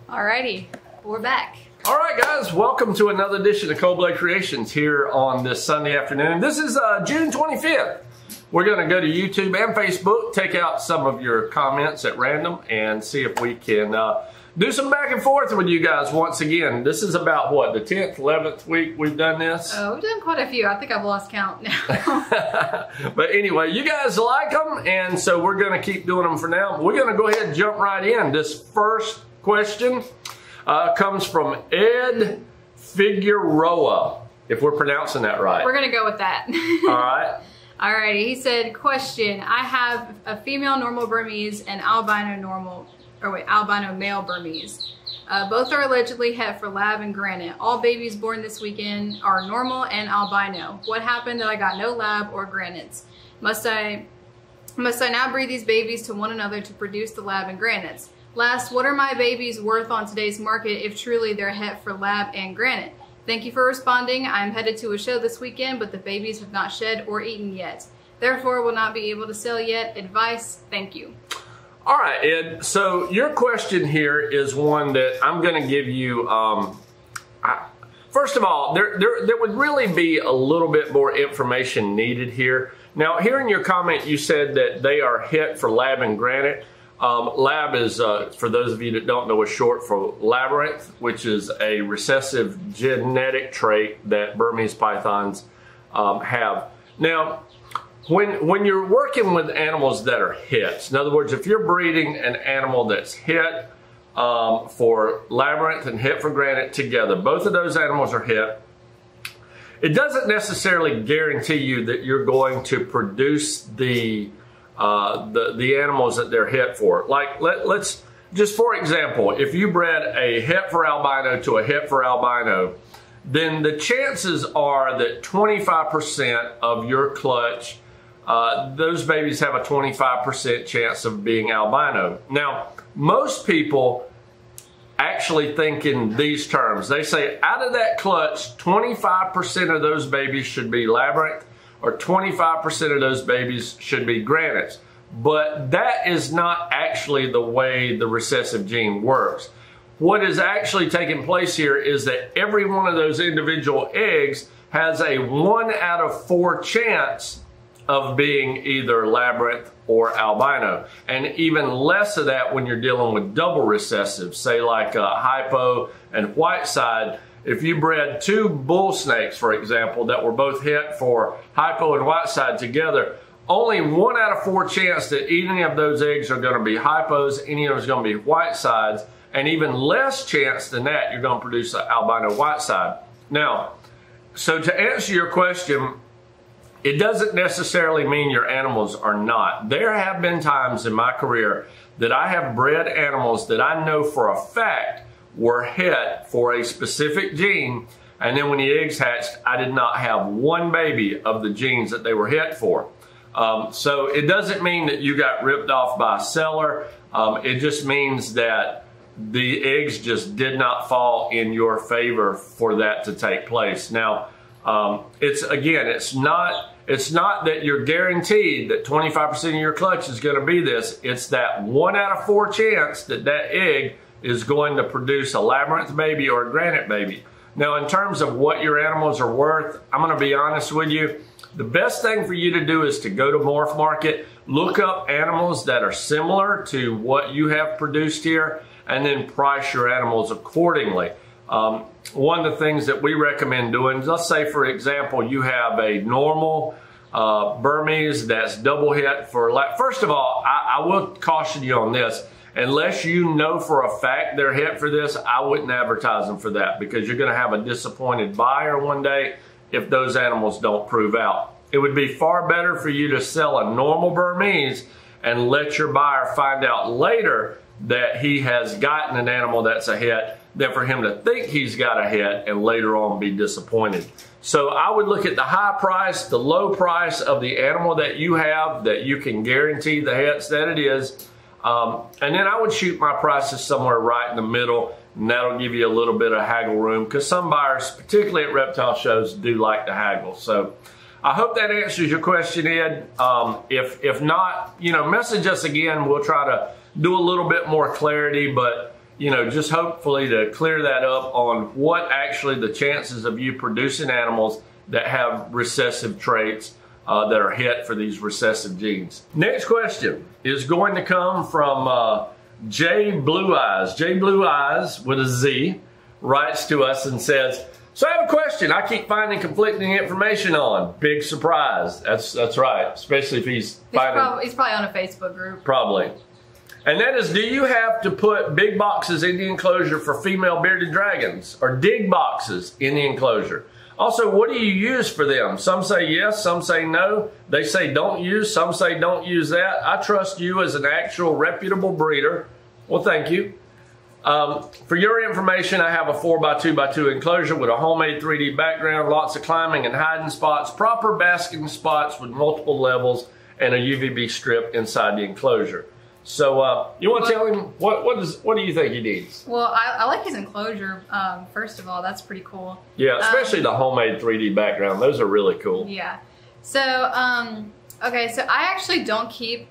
Alrighty, we're back. All right, guys, welcome to another edition of Cold Blood Creations here on this Sunday afternoon. This is June 25th. We're going to go to YouTube and Facebook, take out some of your comments at random, and see if we can do some back and forth with you guys once again. This is about, what, the 10th, 11th week we've done this? We've done quite a few. I think I've lost count now. But anyway, you guys like them, and so we're going to keep doing them for now. We're going to go ahead and jump right in. This first question comes from Ed Figueroa, if we're pronouncing that right. We're going to go with that. All right. Alrighty, he said, question, I have a female normal Burmese and albino male Burmese. Both are allegedly het for lab and granite. All babies born this weekend are normal and albino. What happened that I got no lab or granites? Must I now breed these babies to one another to produce the lab and granites? Last, what are my babies worth on today's market if truly they're het for lab and granite? Thank you for responding. I'm headed to a show this weekend, but the babies have not shed or eaten yet. Therefore, will not be able to sell yet. Advice, thank you. All right, Ed. So your question here is one that I'm going to give you. First of all, there would really be a little bit more information needed here. Now, here in your comment, you said that they are het for lab and granite. Lab is, for those of you that don't know, is short for labyrinth, which is a recessive genetic trait that Burmese pythons have. Now, when you're working with animals that are het, in other words, if you're breeding an animal that's het for labyrinth and het for granite together, both of those animals are het. It doesn't necessarily guarantee you that you're going to produce the animals that they're het for. Like, let's just, for example, if you bred a het for albino to a het for albino, then the chances are that 25% of your clutch, those babies have a 25% chance of being albino. Now, most people actually think in these terms. They say out of that clutch, 25% of those babies should be labyrinth, or 25% of those babies should be granites. But that is not actually the way the recessive gene works. What is actually taking place here is that every one of those individual eggs has a 1 out of 4 chance of being either labyrinth or albino. And even less of that when you're dealing with double recessive, say like hypo and white side. If you bred 2 bull snakes, for example, that were both het for hypo and white side together, only 1 out of 4 chance that any of those eggs are going to be hypos, any of them is going to be white sides, and even less chance than that you're going to produce an albino white side. Now, so to answer your question, it doesn't necessarily mean your animals are not. There have been times in my career that I have bred animals that I know for a fact were het for a specific gene, and then when the eggs hatched, I did not have one baby of the genes that they were het for. So it doesn't mean that you got ripped off by a seller. It just means that the eggs just did not fall in your favor for that to take place. Now, it's not that you're guaranteed that 25% of your clutch is going to be this. It's that 1 out of 4 chance that that egg is going to produce a labyrinth baby or a granite baby. Now, in terms of what your animals are worth, I'm going to be honest with you. The best thing for you to do is to go to Morph Market, look up animals that are similar to what you have produced here, and then price your animals accordingly. One of the things that we recommend doing, let's say, for example, you have a normal Burmese that's double het for, first of all, I will caution you on this. Unless you know for a fact they're het for this, I wouldn't advertise them for that, because you're going to have a disappointed buyer one day if those animals don't prove out. It would be far better for you to sell a normal Burmese and let your buyer find out later that he has gotten an animal that's a het than for him to think he's got a het and later on be disappointed. So I would look at the high price, the low price of the animal that you have that you can guarantee the hets that it is. And then I would shoot my prices somewhere right in the middle, and that'll give you a little bit of haggle room, because some buyers, particularly at reptile shows, do like to haggle. So I hope that answers your question, Ed. If not, message us again. We'll try to do a little bit more clarity, but you know, just hopefully to clear that up on what actually the chances of you producing animals that have recessive traits that are hit for these recessive genes. Next question is going to come from J Blue Eyes. J Blue Eyes with a Z writes to us and says, so I have a question I keep finding conflicting information on. Big surprise. That's right, especially if he's probably on a Facebook group. Probably. And that is, do you have to put big boxes in the enclosure for female bearded dragons or dig boxes in the enclosure? Also, what do you use for them? Some say yes, some say no. They say don't use, some say don't use that. I trust you as an actual reputable breeder. Well, thank you. For your information, I have a 4x2x2 enclosure with a homemade 3D background, lots of climbing and hiding spots, proper basking spots with multiple levels, and a UVB strip inside the enclosure. So you want to tell him what do you think he needs? Well, I like his enclosure. First of all, that's pretty cool. Yeah, especially the homemade 3D background. Those are really cool. Yeah. So okay, so I actually don't keep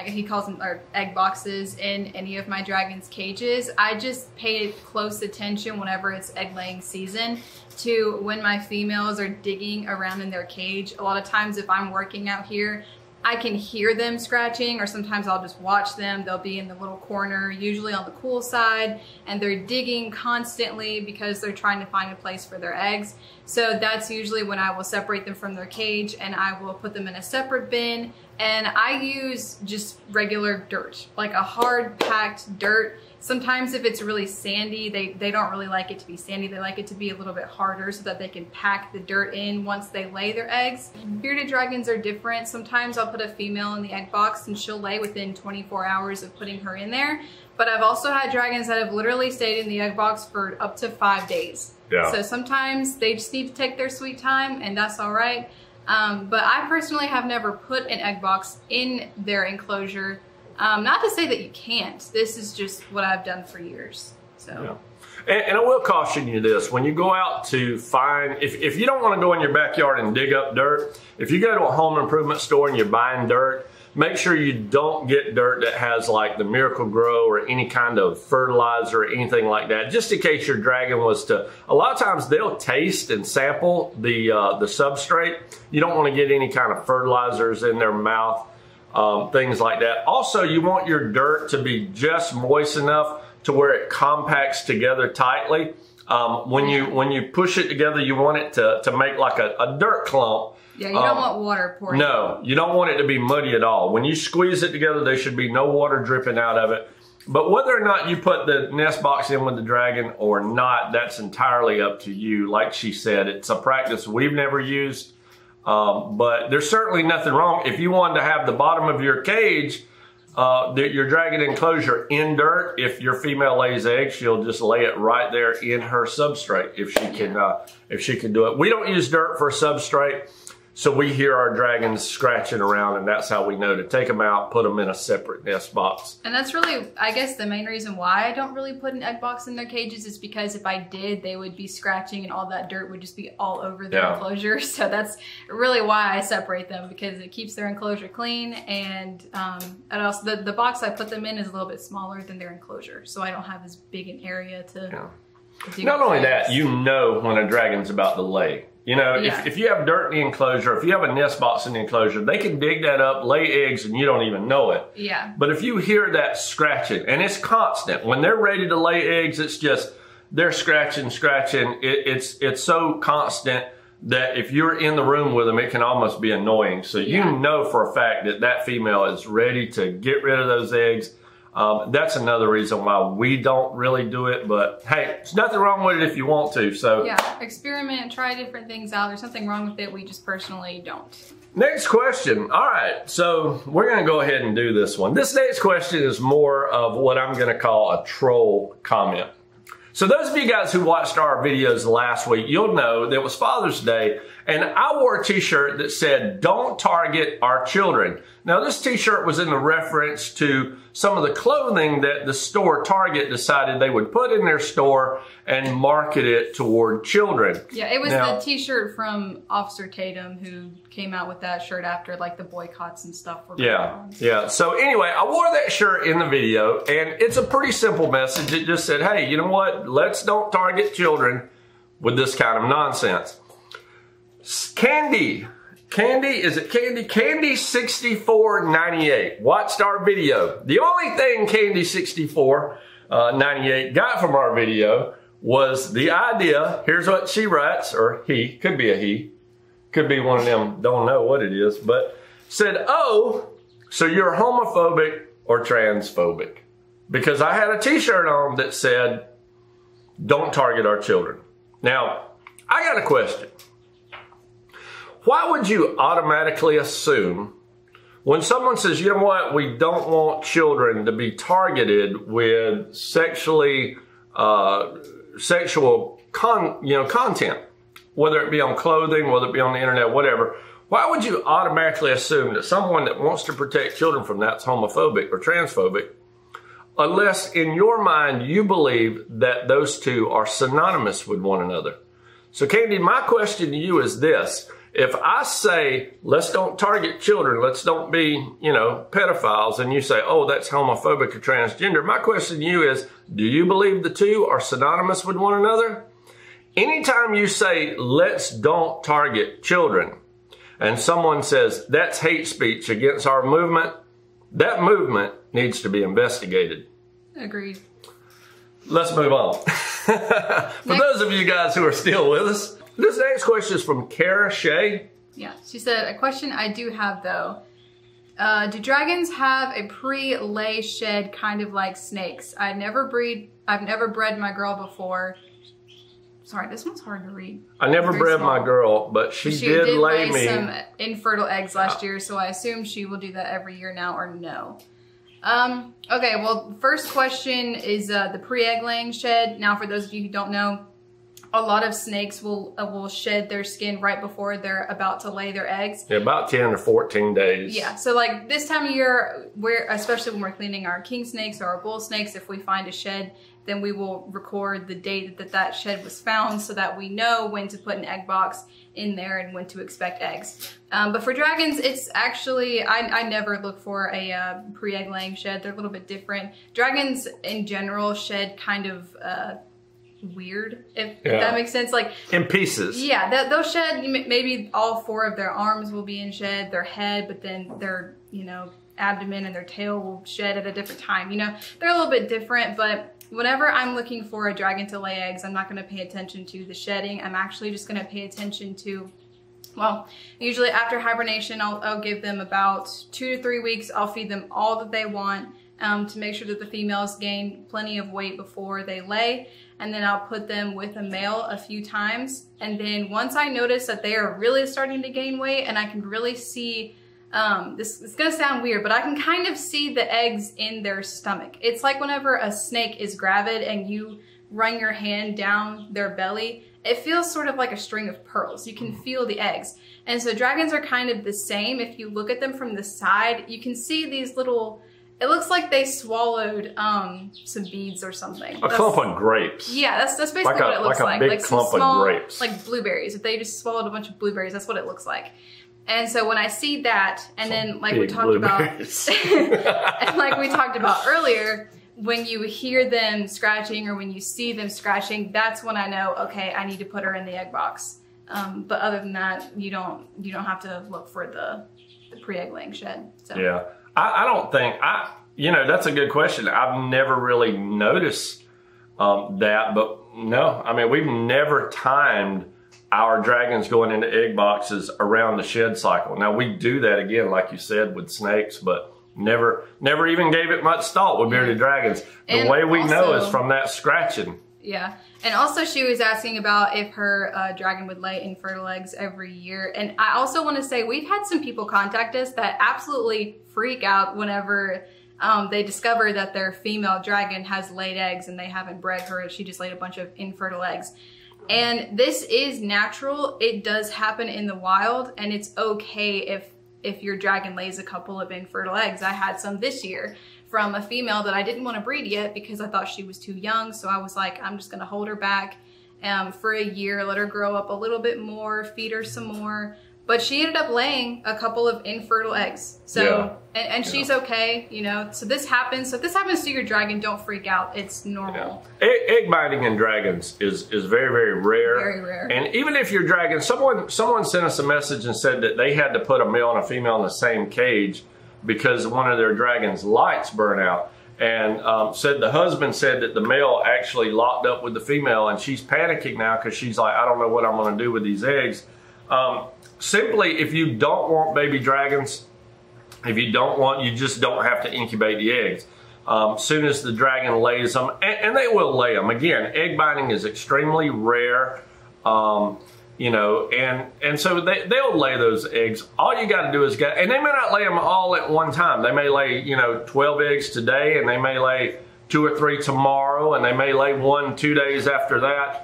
he calls them egg boxes in any of my dragons' cages. I just pay close attention whenever it's egg laying season to when my females are digging around in their cage. A lot of times if I'm working out here, I can hear them scratching, or sometimes I'll just watch them. They'll be in the little corner, usually on the cool side, and they're digging constantly because they're trying to find a place for their eggs. So that's usually when I will separate them from their cage, and I will put them in a separate bin. And I use just regular dirt, like a hard packed dirt. Sometimes if it's really sandy, they don't really like it to be sandy. They like it to be a little bit harder so that they can pack the dirt in once they lay their eggs. Bearded dragons are different. Sometimes I'll put a female in the egg box and she'll lay within 24 hours of putting her in there. But I've also had dragons that have literally stayed in the egg box for up to 5 days. Yeah. So sometimes they just need to take their sweet time, and that's all right. But I personally have never put an egg box in their enclosure. Not to say that you can't. This is just what I've done for years. So. Yeah. And I will caution you this. When you go out to find, if you don't want to go in your backyard and dig up dirt, if you go to a home improvement store and you're buying dirt, make sure you don't get dirt that has like the Miracle Grow or any kind of fertilizer or anything like that, just in case your dragon was to, a lot of times they'll taste and sample the substrate. You don't want to get any kind of fertilizers in their mouth, things like that. Also, you want your dirt to be just moist enough to where it compacts together tightly. When you push it together, you want it to make like a dirt clump. Yeah, you don't want water pouring. No, you don't want it to be muddy at all. When you squeeze it together, there should be no water dripping out of it. But whether or not you put the nest box in with the dragon or not, that's entirely up to you. Like she said, it's a practice we've never used. But there's certainly nothing wrong. If you wanted to have the bottom of your cage, your dragon enclosure in dirt, if your female lays eggs, she'll just lay it right there in her substrate if she can do it. We don't use dirt for a substrate. So we hear our dragons scratching around, and that's how we know to take them out, put them in a separate nest box. And that's really, I guess, the main reason why I don't really put an egg box in their cages is because if I did, they would be scratching and all that dirt would just be all over their enclosure. So that's really why I separate them, because it keeps their enclosure clean. And also the box I put them in is a little bit smaller than their enclosure. So I don't have as big an area to do. Not only that, you know when a dragon's about to lay. You know, if you have dirt in the enclosure, if you have a nest box in the enclosure, they can dig that up, lay eggs, and you don't even know it. Yeah. But if you hear that scratching, and it's constant, when they're ready to lay eggs, it's just, they're scratching. It's so constant that if you're in the room with them, it can almost be annoying. So you know for a fact that that female is ready to get rid of those eggs. That's another reason why we don't really do it, but hey, there's nothing wrong with it if you want to. So yeah, experiment, try different things out. There's nothing wrong with it. We just personally don't. Next question. All right, so we're going to go ahead and do this one. This next question is more of what I'm going to call a troll comment. So those of you guys who watched our videos last week, you'll know that it was Father's Day, And I wore a t-shirt that said, "Don't target our children." Now, this t-shirt was in the reference to some of the clothing that the store Target decided they would put in their store and market it toward children. Yeah, it was the t-shirt from Officer Tatum who came out with that shirt after like the boycotts and stuff were going on. Yeah. So anyway, I wore that shirt in the video, and it's a pretty simple message. It just said, hey, you know what? Let's don't target children with this kind of nonsense. Candy, is it Candy? Candy6498 watched our video. The only thing Candy6498 got from our video was the idea. Here's what she writes, or he, could be a he, could be one of them, don't know what it is, but said, "Oh, so you're homophobic or transphobic?" Because I had a t-shirt on that said, "Don't target our children." Now, I got a question. Why would you automatically assume when someone says, you know what, we don't want children to be targeted with sexual content, whether it be on clothing, whether it be on the internet, whatever, why would you automatically assume that someone that wants to protect children from that's homophobic or transphobic, unless in your mind you believe that those two are synonymous with one another? So Candy, my question to you is this. If I say, let's don't target children, let's don't be, pedophiles, and you say, oh, that's homophobic or transgender, my question to you is, do you believe the two are synonymous with one another? Anytime you say, let's don't target children, and someone says, that's hate speech against our movement, that movement needs to be investigated. Agreed. Let's move on. For those of you guys who are still with us, this next question is from Kara Shea. Yeah, she said, a question I do have though. Do dragons have a pre-lay shed kind of like snakes? I've never bred my girl before. Sorry, this one's hard to read. I never bred my girl, but she did lay me some infertile eggs last year, so I assume she will do that every year now, or no. Okay, well, first question is the pre-egg laying shed. Now, for those of you who don't know, a lot of snakes will shed their skin right before they're about to lay their eggs. Yeah, about 10 or 14 days. Yeah, so like this time of year, especially when we're cleaning our king snakes or our bull snakes, if we find a shed, then we will record the date that shed was found so that we know when to put an egg box in there and when to expect eggs. But for dragons, it's actually, I never look for a pre-egg laying shed. They're a little bit different. Dragons in general shed kind of weird, if that makes sense. Like in pieces. Yeah, they'll shed, maybe all 4 of their arms will be in shed, their head, but then their, abdomen and their tail will shed at a different time. They're a little bit different, but whenever I'm looking for a dragon to lay eggs, I'm not going to pay attention to the shedding. I'm actually just going to pay attention to, well, usually after hibernation, I'll give them about 2 to 3 weeks. I'll feed them all that they want to make sure that the females gain plenty of weight before they lay. And then I'll put them with a male a few times. And then once I notice that they are really starting to gain weight and I can really see, this is gonna sound weird, but I can kind of see the eggs in their stomach. It's like whenever a snake is gravid and you run your hand down their belly, it feels sort of like a string of pearls. You can feel the eggs. And so dragons are kind of the same. If you look at them from the side, you can see these little, it looks like they swallowed some beads or something. A clump of grapes. Yeah, that's basically what it looks like. Like a big clump of grapes. Like blueberries. If they just swallowed a bunch of blueberries, that's what it looks like. And so when I see that, and then like we talked about, and like we talked about earlier, when you hear them scratching or when you see them scratching, that's when I know, okay, I need to put her in the egg box. But other than that, you don't have to look for the pre-egg laying shed. So. Yeah. I don't think, that's a good question. I've never really noticed that, but no, I mean, we've never timed our dragons going into egg boxes around the shed cycle. Now we do that again, like you said, with snakes, but never even gave it much thought with bearded dragons. The way we know is from that scratching. Yeah. And also she was asking about if her dragon would lay infertile eggs every year. And I also want to say we've had some people contact us that absolutely freak out whenever they discover that their female dragon has laid eggs and they haven't bred her. She just laid a bunch of infertile eggs. And this is natural. It does happen in the wild, and it's okay if your dragon lays a couple of infertile eggs. I had some this year from a female that I didn't want to breed yet because I thought she was too young. So I was like, I'm just going to hold her back for a year, let her grow up a little bit more, feed her some more. But she ended up laying a couple of infertile eggs. So, and she's okay, you know. So this happens. So if this happens to your dragon, don't freak out. It's normal. Yeah. Egg biting in dragons is very, very rare. Very rare. And even if your dragon, someone sent us a message and said that they had to put a male and a female in the same cage because one of their dragon's lights burn out. And said the husband said that the male actually locked up with the female, and she's panicking now because she's like, I don't know what I'm going to do with these eggs. Simply, if you don't want baby dragons, if you don't want, you just don't have to incubate the eggs. Soon as the dragon lays them, and they will lay them. Again, egg biting is extremely rare, you know, and so they'll lay those eggs. All you got to do is and they may not lay them all at one time. They may lay, you know, 12 eggs today, and they may lay 2 or 3 tomorrow, and they may lay 1 2 days after that.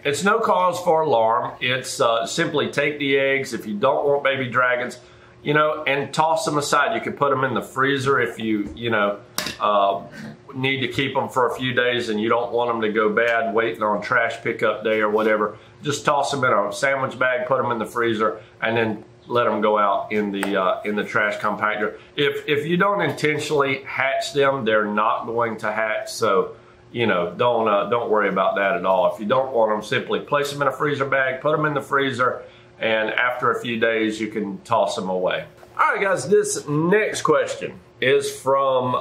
It's no cause for alarm. It's simply take the eggs if you don't want baby dragons, you know, and toss them aside. You can put them in the freezer if you know, need to keep them for a few days and you don't want them to go bad waiting on trash pickup day or whatever. Just toss them in a sandwich bag, put them in the freezer, and then let them go out in the trash compactor. If you don't intentionally hatch them, they're not going to hatch. So, you know, don't worry about that at all. If you don't want them, simply place them in a freezer bag, put them in the freezer, and after a few days, you can toss them away. All right, guys, this next question is from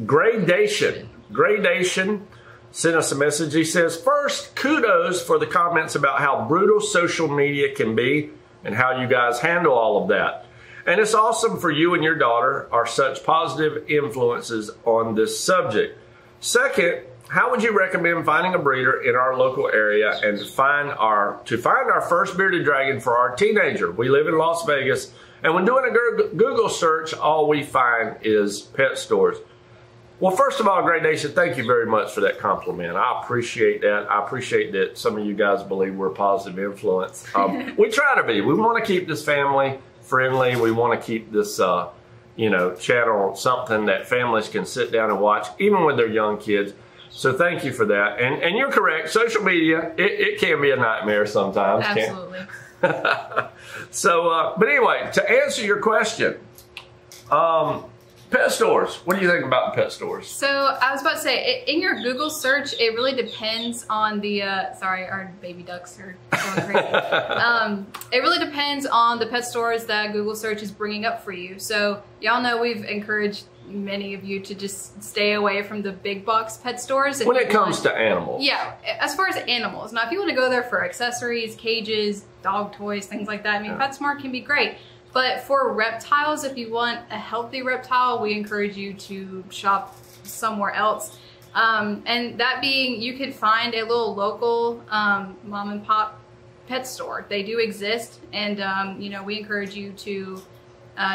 Gradation. Gradation sent us a message. He says, first, kudos for the comments about how brutal social media can be and how you guys handle all of that. And it's awesome for you and your daughter are such positive influences on this subject. Second, how would you recommend finding a breeder in our local area and to find our first bearded dragon for our teenager? We live in Las Vegas, and when doing a Google search, all we find is pet stores. Well, first of all, Gradation, thank you very much for that compliment. I appreciate that. I appreciate that some of you guys believe we're a positive influence. We try to be. We want to keep this family friendly. We want to keep this you know, channel something that families can sit down and watch, even with their young kids. So thank you for that. And you're correct. Social media, it can be a nightmare sometimes. Absolutely. So, but anyway, to answer your question, pet stores. What do you think about the pet stores? So I was about to say, in your Google search, it really depends on the, sorry, our baby ducks are going crazy. It really depends on the pet stores that Google search is bringing up for you. So y'all know we've encouraged many of you to just stay away from the big box pet stores. When it comes to animals. Yeah, as far as animals. Now, if you want to go there for accessories, cages, dog toys, things like that, I mean, PetSmart can be great. But for reptiles, if you want a healthy reptile, we encourage you to shop somewhere else. And that being, you could find a little local mom and pop pet store. They do exist, and you know, we encourage you to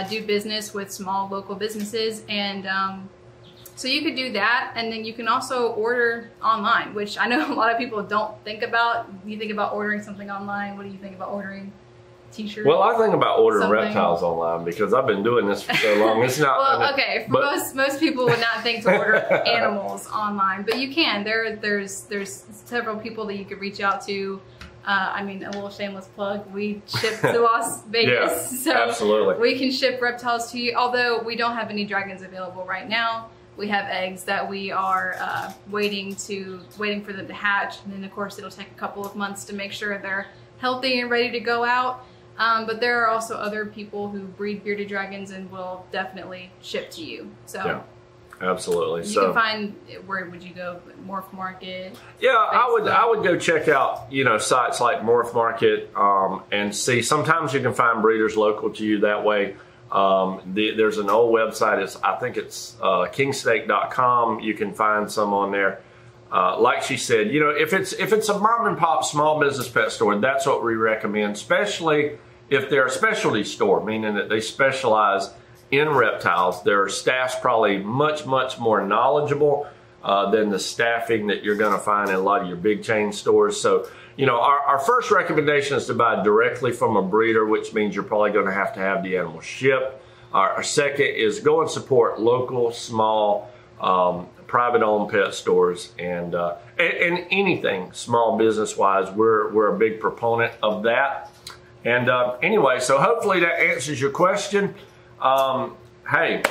do business with small local businesses. And so you could do that, and then you can also order online, which I know a lot of people don't think about. You think about ordering something online. What do you think about ordering? T-shirt. Well, I think about ordering reptiles online because I've been doing this for so long. It's not. Well, okay. Most people would not think to order animals online, but you can. There's several people that you could reach out to. I mean, a little shameless plug. We ship to Las Vegas, yeah, so absolutely. We can ship reptiles to you. Although we don't have any dragons available right now, we have eggs that we are waiting for them to hatch, and then of course it'll take a couple of months to make sure they're healthy and ready to go out. But there are also other people who breed bearded dragons and will definitely ship to you. So yeah, absolutely. You can find, where would you go? Morph Market? Yeah, I would go check out, you know, sites like Morph Market and see. Sometimes you can find breeders local to you that way. There's an old website. I think it's kingsteak.com. You can find some on there. Like she said, you know, if it's a mom and pop small business pet store, that's what we recommend, especially if they're a specialty store, meaning that they specialize in reptiles. Their staff's probably much more knowledgeable. than the staffing that you're going to find in a lot of your big chain stores. So, you know, our first recommendation is to buy directly from a breeder, which means you're probably going to have the animal shipped. Our second is go and support local, small, private-owned pet stores, and anything small business-wise. We're a big proponent of that. And anyway, so hopefully that answers your question. Hey,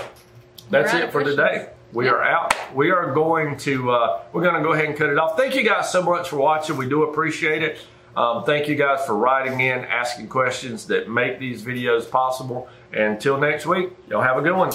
that's it for today. We are out. We are going to go ahead and cut it off. Thank you guys so much for watching. We do appreciate it. Thank you guys for writing in, asking questions that make these videos possible. And until next week, y'all have a good one.